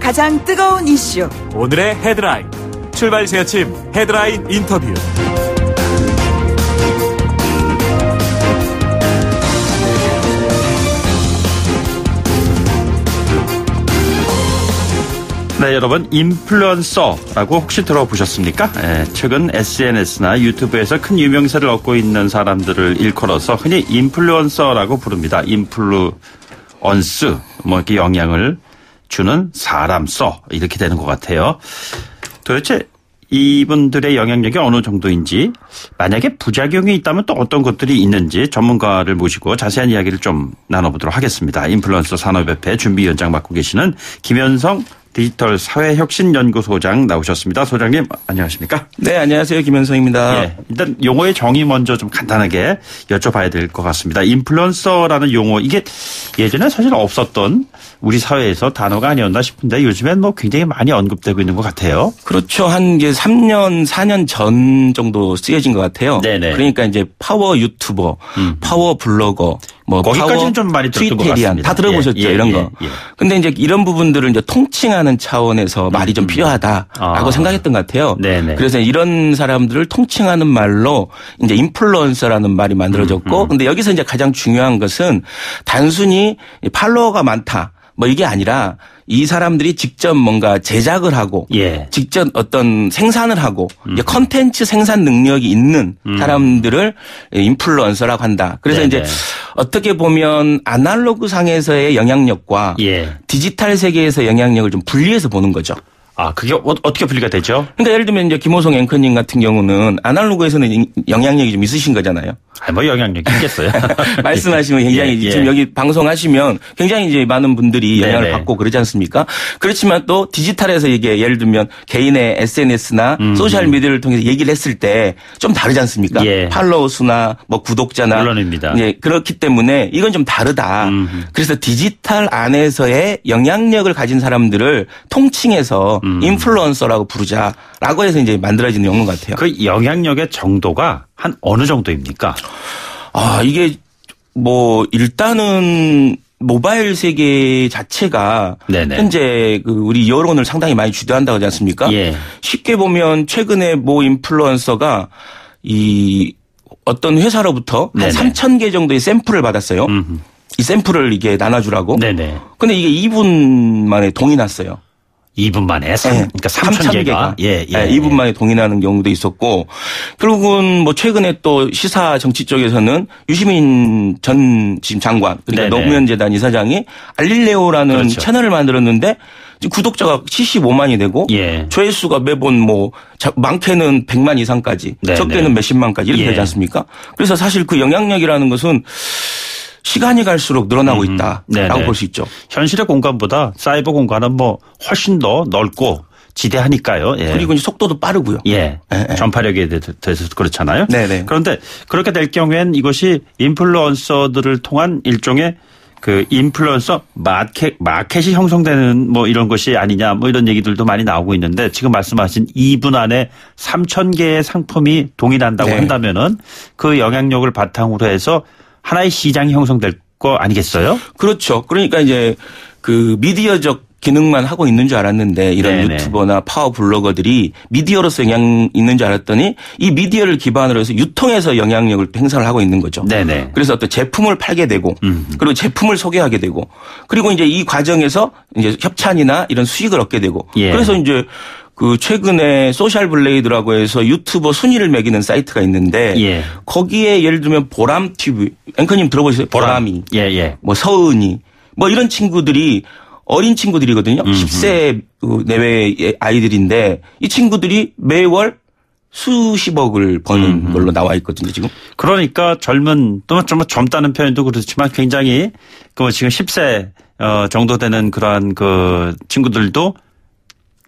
가장 뜨거운 이슈. 오늘의 헤드라인. 출발 새아침 헤드라인 인터뷰. 네, 여러분, 인플루언서라고 혹시 들어보셨습니까? 최근 SNS나 유튜브에서 큰 유명세를 얻고 있는 사람들을 일컬어서 흔히 인플루언서라고 부릅니다. 인플루언스, 이렇게 영향을 주는 사람서, 이렇게 되는 것 같아요. 도대체 이분들의 영향력이 어느 정도인지, 만약에 부작용이 있다면 또 어떤 것들이 있는지 전문가를 모시고 자세한 이야기를 좀 나눠보도록 하겠습니다. 인플루언서 산업협회 준비위원장 맡고 계시는 김현성 디지털 사회혁신연구소장 나오셨습니다. 소장님 안녕하십니까? 네, 안녕하세요. 김현성입니다. 예, 일단 용어의 정의 먼저 좀 간단하게 여쭤봐야 될 것 같습니다. 인플루언서라는 용어, 이게 예전에 사실 없었던 우리 사회에서 단어가 아니었나 싶은데 요즘엔 굉장히 많이 언급되고 있는 것 같아요. 그렇죠. 한 이제 3년, 4년 전 정도 쓰여진 것 같아요. 네네. 그러니까 이제 파워 유튜버, 파워 블로거, 거기까지는 좀 많이 들었던 것 같습니다. 다 들어보셨죠, 이런 거. 근데 이제 이런 부분들을 이제 통칭하는 차원에서 말이 좀 필요하다라고 생각했던 것 같아요. 네네. 그래서 이런 사람들을 통칭하는 말로 이제 인플루언서라는 말이 만들어졌고, 근데 여기서 이제 가장 중요한 것은 단순히 팔로워가 많다. 이게 아니라 이 사람들이 직접 뭔가 제작을 하고 직접 어떤 생산을 하고 컨텐츠 생산 능력이 있는 사람들을 인플루언서라고 한다. 그래서 이제 어떻게 보면 아날로그 상에서의 영향력과 디지털 세계에서 영향력을 좀 분리해서 보는 거죠. 아, 그게 어떻게 분리가 되죠? 그러니까 예를 들면 이제 김호성 앵커님 같은 경우는 아날로그에서는 영향력이 좀 있으신 거잖아요. 영향력이 있겠어요. 말씀하시면 굉장히 지금 여기 방송하시면 굉장히 이제 많은 분들이 영향을 받고 그러지 않습니까? 그렇지만 또 디지털에서 이게 예를 들면 개인의 SNS나 소셜 미디어를 통해서 얘기를 했을 때 좀 다르지 않습니까? 팔로워 수나 구독자나. 물론입니다. 그렇기 때문에 이건 좀 다르다. 그래서 디지털 안에서의 영향력을 가진 사람들을 통칭해서 인플루언서라고 부르자라고 해서 이제 만들어지는 용어 같아요. 그 영향력의 정도가 한 어느 정도입니까? 이게 일단은 모바일 세계 자체가 현재 우리 여론을 상당히 많이 주도한다고 하지 않습니까? 쉽게 보면 최근에 인플루언서가 이 어떤 회사로부터 한 3,000개 정도의 샘플을 받았어요. 이 샘플을 이게 나눠주라고. 근데 이게 2분 만에 동이 났어요. 2분 만에? 그러니까 3,000개가. 2분 만에 동의나는 경우도 있었고, 결국은 최근에 또 시사 정치 쪽에서는 유시민 전 지금 장관, 그러니까 노무현 재단 이사장이 알릴레오라는 채널을 만들었는데 구독자가 75만이 되고 조회수가 매번 많게는 100만 이상까지, 적게는 몇십만까지 이렇게 되지 않습니까? 그래서 사실 그 영향력이라는 것은 시간이 갈수록 늘어나고 있다라고 볼 수 있죠. 현실의 공간보다 사이버 공간은 훨씬 더 넓고 지대하니까요. 그리고 이제 속도도 빠르고요. 전파력에 대해서 그렇잖아요. 그런데 그렇게 될 경우엔 이것이 인플루언서들을 통한 일종의 그 인플루언서 마켓이 형성되는 이런 것이 아니냐 이런 얘기들도 많이 나오고 있는데, 지금 말씀하신 2분 안에 3,000개의 상품이 동일한다고 한다면은 그 영향력을 바탕으로 해서 하나의 시장이 형성될 거 아니겠어요? 그렇죠. 그러니까 이제 그 미디어적 기능만 하고 있는 줄 알았는데 이런 유튜버나 파워 블로거들이 미디어로서 영향 있는 줄 알았더니 이 미디어를 기반으로 해서 유통에서 영향력을 행사를 하고 있는 거죠. 그래서 어떤 제품을 팔게 되고 그리고 제품을 소개하게 되고 그리고 이제 이 과정에서 이제 협찬이나 이런 수익을 얻게 되고 그래서 이제 최근에 소셜 블레이드라고 해서 유튜버 순위를 매기는 사이트가 있는데 거기에 예를 들면 보람 TV, 앵커님 들어보셨어요? 보람이, 서은이, 이런 친구들이 어린 친구들이거든요. 10세 내외의 아이들인데 이 친구들이 매월 수십억을 버는 걸로 나와 있거든요, 지금. 그러니까 좀 젊다는 표현도 그렇지만 굉장히 지금 10세 정도 되는 그러한 친구들도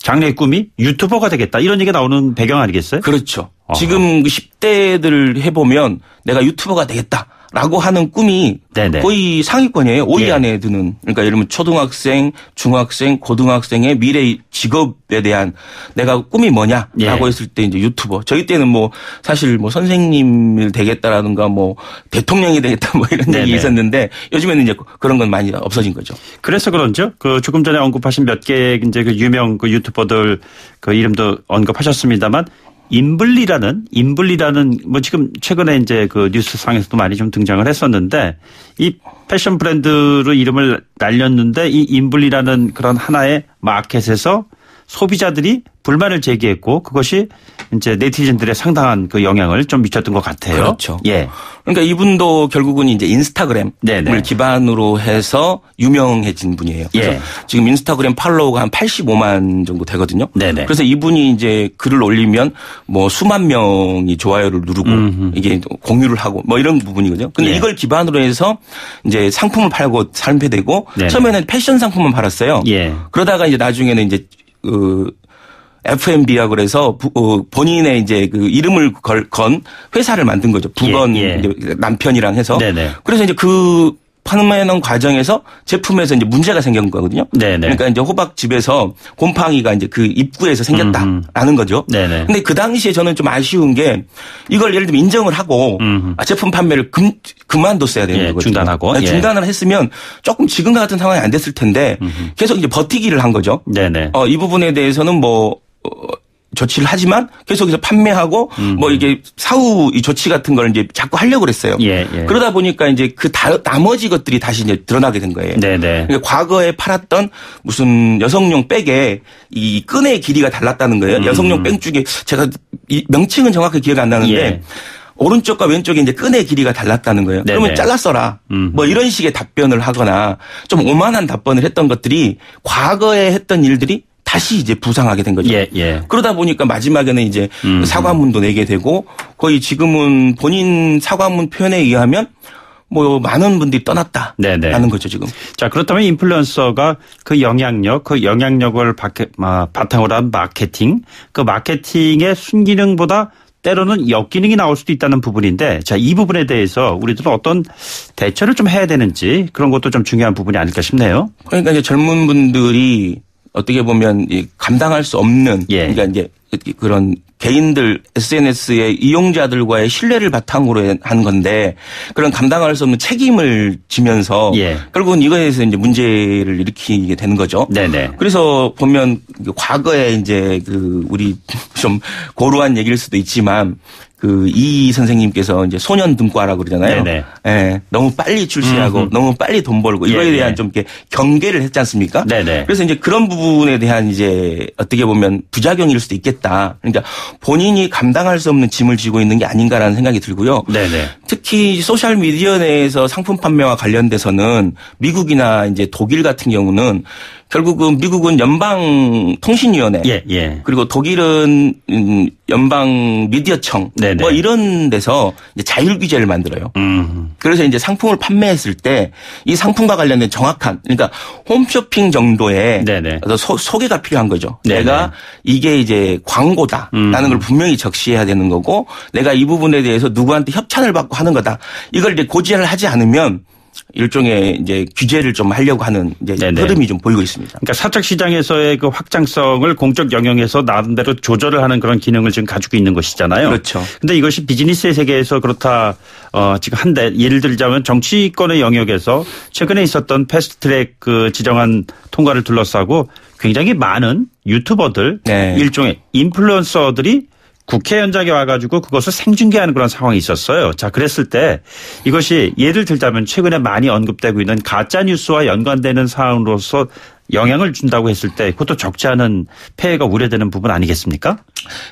장래의 꿈이 유튜버가 되겠다 이런 얘기가 나오는 배경 아니겠어요? 그렇죠. 지금 10대들 해보면 내가 유튜버가 되겠다 라고 하는 꿈이 네네. 거의 상위권이에요. 5위 예. 안에 드는. 그러니까 예를 들면 초등학생, 중학생, 고등학생의 미래 직업에 대한 내가 꿈이 뭐냐라고 예. 했을 때 이제 유튜버. 저희 때는 뭐 사실 뭐 선생님이 되겠다라든가 뭐 대통령이 되겠다 뭐 이런 네네. 얘기 있었는데 요즘에는 이제 그런 건 많이 없어진 거죠. 그래서 그런죠. 그 조금 전에 언급하신 몇 개의 이제 그 유명 그 유튜버들 그 이름도 언급하셨습니다만 인블리라는 뭐 지금 최근에 이제 그 뉴스상에서도 많이 좀 등장을 했었는데 이 패션 브랜드로 이름을 날렸는데 이 인블리라는 그런 하나의 마켓에서 소비자들이 불만을 제기했고 그것이 이제 네티즌들의 상당한 그 영향을 좀 미쳤던 것 같아요. 그렇죠. 예. 그러니까 이분도 결국은 이제 인스타그램을 네네. 기반으로 해서 유명해진 분이에요. 그래서 예. 지금 인스타그램 팔로워가 한 85만 정도 되거든요. 네네. 그래서 이분이 이제 글을 올리면 뭐 수만 명이 좋아요를 누르고 이게 공유를 하고 뭐 이런 부분이거든요. 근데 예. 이걸 기반으로 해서 이제 상품을 팔고 살펴되고 네네. 처음에는 패션 상품만 팔았어요. 예. 그러다가 이제 나중에는 이제 F&B라 그래서 본인의 이제 그 이름을 건 회사를 만든 거죠. 부건 예. 이제 남편이랑 해서. 네네. 그래서 이제 그 판매하는 과정에서 제품에서 이제 문제가 생긴 거거든요. 네네. 그러니까 이제 호박집에서 곰팡이가 이제 그 입구에서 생겼다라는 거죠. 네네. 근데 그 당시에 저는 좀 아쉬운 게 이걸 예를 들면 인정을 하고 제품 판매를 그만뒀어야 되는 예, 거거든요. 중단하고. 네, 예. 중단을 했으면 조금 지금 같은 상황이 안 됐을 텐데 계속 이제 버티기를 한 거죠. 네네. 이 부분에 대해서는 뭐 조치를 하지만 계속해서 판매하고 뭐 이게 사후 이 조치 같은 걸 이제 자꾸 하려고 그랬어요. 예, 예. 그러다 보니까 이제 그 나머지 것들이 다시 이제 드러나게 된 거예요. 네네. 그러니까 과거에 팔았던 무슨 여성용 백에 이 끈의 길이가 달랐다는 거예요. 여성용 백 중에 제가 이 명칭은 정확히 기억이 안 나는데 예. 오른쪽과 왼쪽에 이제 끈의 길이가 달랐다는 거예요. 네네. 그러면 잘랐어라. 뭐 이런 식의 답변을 하거나 좀 오만한 답변을 했던 것들이 과거에 했던 일들이 다시 이제 부상하게 된 거죠. 예, 예. 그러다 보니까 마지막에는 이제 사과문도 내게 되고 거의 지금은 본인 사과문 표현에 의하면 뭐 많은 분들이 떠났다라는 네네. 거죠 지금. 자, 그렇다면 인플루언서가 그 영향력을 바탕으로 한 마케팅, 그 마케팅의 순기능보다 때로는 역기능이 나올 수도 있다는 부분인데, 자, 이 부분에 대해서 우리들은 어떤 대처를 좀 해야 되는지 그런 것도 좀 중요한 부분이 아닐까 싶네요. 그러니까 이제 젊은 분들이 어떻게 보면 감당할 수 없는 예. 그러니까 이제 그런 개인들 SNS의 이용자들과의 신뢰를 바탕으로 한 건데 그런 감당할 수 없는 책임을 지면서 예. 결국은 이거에 대해서 이제 문제를 일으키게 되는 거죠. 네네. 그래서 보면 과거에 이제 그 우리 좀 고루한 얘기일 수도 있지만 그 이 선생님께서 이제 소년 등과라고 그러잖아요. 네네. 예, 너무 빨리 출시하고 너무 빨리 돈 벌고 이거에 예, 대한 예. 좀 이렇게 경계를 했지 않습니까? 네네. 그래서 이제 그런 부분에 대한 이제 어떻게 보면 부작용일 수도 있겠다. 그러니까 본인이 감당할 수 없는 짐을 지고 있는 게 아닌가라는 생각이 들고요. 네네. 특히 소셜 미디어 내에서 상품 판매와 관련돼서는 미국이나 이제 독일 같은 경우는 결국은 미국은 연방통신위원회 예, 예. 그리고 독일은 연방 미디어청 네네. 뭐 이런 데서 이제 자율 규제를 만들어요. 그래서 이제 상품을 판매했을 때 이 상품과 관련된 정확한 그러니까 홈쇼핑 정도의 네네. 소개가 필요한 거죠. 네네. 내가 이게 이제 광고다라는 걸 분명히 적시해야 되는 거고 내가 이 부분에 대해서 누구한테 협찬을 받고 하는 거다. 이걸 이제 고지를 하지 않으면 일종의 이제 규제를 좀 하려고 하는 이제 네네. 흐름이 좀 보이고 있습니다. 그러니까 사적 시장에서의 그 확장성을 공적 영역에서 나름대로 조절을 하는 그런 기능을 지금 가지고 있는 것이잖아요. 그렇죠. 근데 이것이 비즈니스의 세계에서 그렇다. 지금 한데 예를 들자면 정치권의 영역에서 최근에 있었던 패스트트랙 그 지정안 통과를 둘러싸고 굉장히 많은 유튜버들 네. 일종의 인플루언서들이 국회 현장에 와가지고 그것을 생중계하는 그런 상황이 있었어요. 자, 그랬을 때 이것이 예를 들자면 최근에 많이 언급되고 있는 가짜뉴스와 연관되는 사안으로서 영향을 준다고 했을 때 그것도 적지 않은 폐해가 우려되는 부분 아니겠습니까?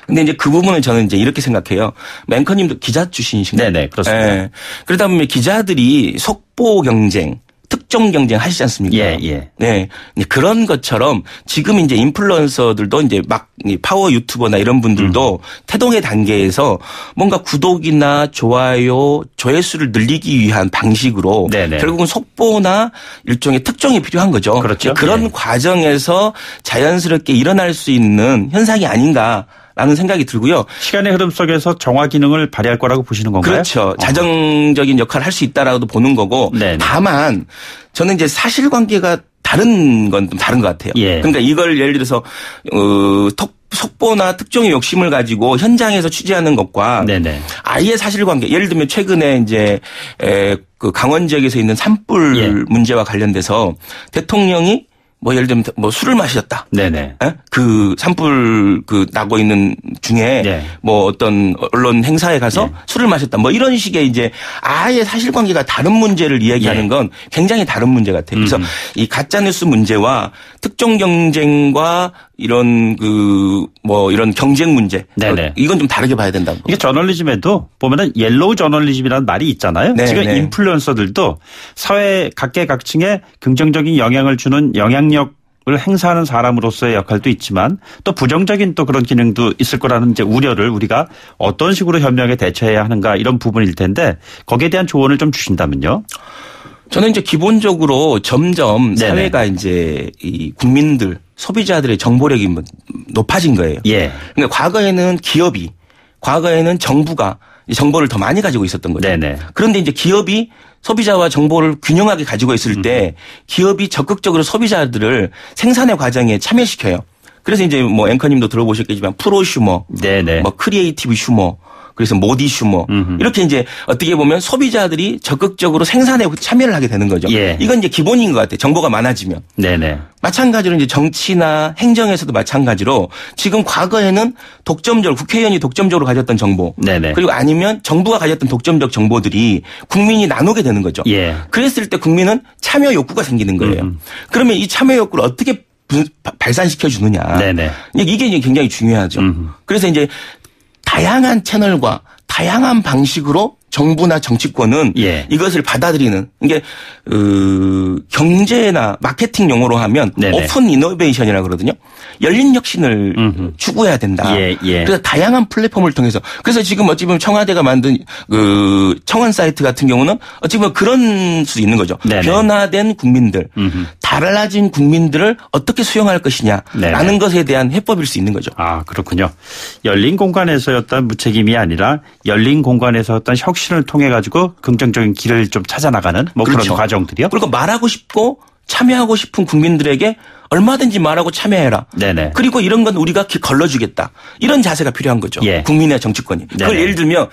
근데 이제 그 부분은 저는 이제 이렇게 생각해요. 맹커님도 기자 출신이신가요? 네네, 그렇습니다. 네. 그러다 보면 기자들이 속보 경쟁, 특정 경쟁 하시지 않습니까? 예, 예. 네. 그런 것처럼 지금 이제 인플루언서들도 이제 막 파워 유튜버나 이런 분들도 태동의 단계에서 뭔가 구독이나 좋아요, 조회수를 늘리기 위한 방식으로 네네. 결국은 속보나 일종의 특종이 필요한 거죠. 그렇죠. 그런 예. 과정에서 자연스럽게 일어날 수 있는 현상이 아닌가. 라는 생각이 들고요. 시간의 흐름 속에서 정화 기능을 발휘할 거라고 보시는 건가요? 그렇죠. 자정적인 역할을 할 수 있다라고도 보는 거고. 네네. 다만 저는 이제 사실관계가 다른 건 좀 다른 것 같아요. 예. 그러니까 이걸 예를 들어서 속보나 특종의 욕심을 가지고 현장에서 취재하는 것과 네네. 아예 사실관계. 예를 들면 최근에 이제 그 강원 지역에서 있는 산불 예. 문제와 관련돼서 대통령이 뭐 예를 들면 뭐 술을 마셨다. 네네. 그 산불 그 나고 있는 중에 네. 뭐 어떤 언론 행사에 가서 네. 술을 마셨다. 뭐 이런 식의 이제 아예 사실관계가 다른 문제를 이야기하는 네. 건 굉장히 다른 문제 같아요. 그래서 이 가짜뉴스 문제와 특정 경쟁과 이런 뭐 이런 경쟁 문제. 네네. 이건 좀 다르게 봐야 된다고. 이게 저널리즘에도 보면은 옐로우 저널리즘이라는 말이 있잖아요. 네네. 지금 인플루언서들도 사회 각계각층에 긍정적인 영향을 주는 영향력을 행사하는 사람으로서의 역할도 있지만 또 부정적인 또 그런 기능도 있을 거라는 이제 우려를 우리가 어떤 식으로 현명하게 대처해야 하는가 이런 부분일 텐데 거기에 대한 조언을 좀 주신다면요. 저는 이제 기본적으로 점점 네네. 사회가 이제 이 국민들 소비자들의 정보력이 높아진 거예요. 예. 그러니까 과거에는 정부가 정보를 더 많이 가지고 있었던 거죠. 네네. 그런데 이제 기업이 소비자와 정보를 균형하게 가지고 있을 때 기업이 적극적으로 소비자들을 생산의 과정에 참여시켜요. 그래서 이제 뭐 앵커님도 들어보셨겠지만 프로슈머, 네네. 뭐 크리에이티브 슈머, 그래서 모디 슈머 이렇게 이제 어떻게 보면 소비자들이 적극적으로 생산에 참여를 하게 되는 거죠. 예. 이건 이제 기본인 것 같아요. 정보가 많아지면. 네네. 마찬가지로 이제 정치나 행정에서도 마찬가지로 지금 과거에는 독점적으로 국회의원이 독점적으로 가졌던 정보 네네. 그리고 아니면 정부가 가졌던 독점적 정보들이 국민이 나누게 되는 거죠. 예. 그랬을 때 국민은 참여 욕구가 생기는 거예요. 그러면 이 참여 욕구를 어떻게 발산시켜 주느냐. 네네. 이게 굉장히 중요하죠. 그래서 이제 다양한 채널과 다양한 방식으로 정부나 정치권은 예. 이것을 받아들이는 이게 경제나 마케팅 용어로 하면 네네. 오픈 이노베이션이라고 그러거든요. 열린 혁신을 추구해야 된다. 예, 예. 그래서 다양한 플랫폼을 통해서 그래서 지금 어찌 보면 청와대가 만든 그 청원 사이트 같은 경우는 어찌 보면 그런 수 있는 거죠. 네네. 변화된 국민들, 달라진 국민들을 어떻게 수용할 것이냐라는 네네. 것에 대한 해법일 수 있는 거죠. 아 그렇군요. 열린 공간에서의 어떤 무책임이 아니라 열린 공간에서 어떤 혁신을 통해 가지고 긍정적인 길을 좀 찾아나가는 뭐 그렇죠. 그런 과정들이요. 그리고 말하고 싶고 참여하고 싶은 국민들에게 얼마든지 말하고 참여해라. 네네. 그리고 이런 건 우리가 걸러주겠다. 이런 자세가 필요한 거죠. 예. 국민의 정치권이. 네네. 그걸 예를 들면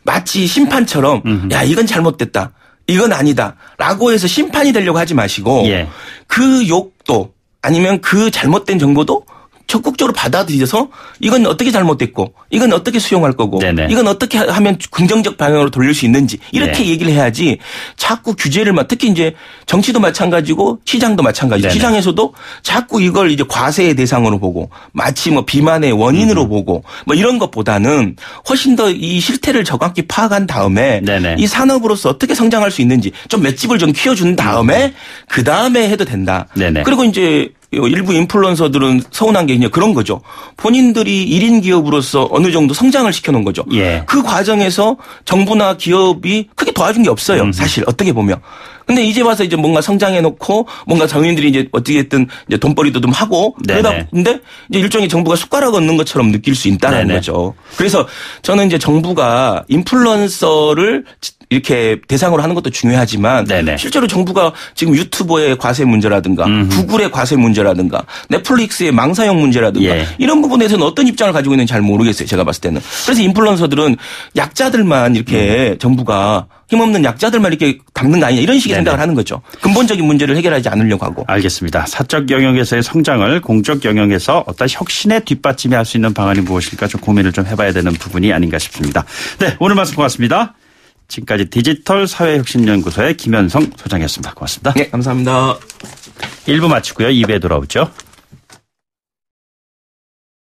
마치 심판처럼 야 이건 잘못됐다. 이건 아니다. 라고 해서 심판이 되려고 하지 마시고 예. 그 욕도 아니면 그 잘못된 정보도 적극적으로 받아들여서 이건 어떻게 잘못됐고 이건 어떻게 수용할 거고 네네. 이건 어떻게 하면 긍정적 방향으로 돌릴 수 있는지 이렇게 네. 얘기를 해야지 자꾸 규제를 특히 이제 정치도 마찬가지고 시장도 마찬가지고 시장에서도 자꾸 이걸 이제 과세의 대상으로 보고 마치 뭐 비만의 원인으로 보고 뭐 이런 것보다는 훨씬 더 이 실태를 정확히 파악한 다음에 네네. 이 산업으로서 어떻게 성장할 수 있는지 좀 맷집을 좀 키워준 다음에 그 다음에 해도 된다. 네네. 그리고 이제 일부 인플루언서들은 서운한 게 그냥 그런 거죠. 본인들이 1인 기업으로서 어느 정도 성장을 시켜놓은 거죠. 예. 그 과정에서 정부나 기업이 크게 도와준 게 없어요. 사실 어떻게 보면. 근데 이제 와서 이제 뭔가 성장해놓고 뭔가 정인들이 이제 어떻게든 이제 돈벌이도 좀 하고 그러다 근데 이제 일종의 정부가 숟가락 얹는 것처럼 느낄 수 있다는 네네. 거죠. 그래서 저는 이제 정부가 인플루언서를 이렇게 대상으로 하는 것도 중요하지만 네네. 실제로 정부가 지금 유튜버의 과세 문제라든가 구글의 과세 문제라든가 넷플릭스의 망사용 문제라든가 예. 이런 부분에서는 어떤 입장을 가지고 있는지 잘 모르겠어요. 제가 봤을 때는. 그래서 인플루언서들은 약자들만 이렇게 정부가 힘없는 약자들만 이렇게 담는 거 아니냐 이런 식의 네네. 생각을 하는 거죠. 근본적인 문제를 해결하지 않으려고 하고. 알겠습니다. 사적 영역에서의 성장을 공적 영역에서 어떤 혁신에 뒷받침해 할 수 있는 방안이 무엇일까 좀 고민을 좀 해봐야 되는 부분이 아닌가 싶습니다. 네, 오늘 말씀 고맙습니다. 지금까지 디지털 사회혁신연구소의 김현성 소장이었습니다. 고맙습니다. 네, 감사합니다. 1부 마치고요. 2부에 돌아오죠.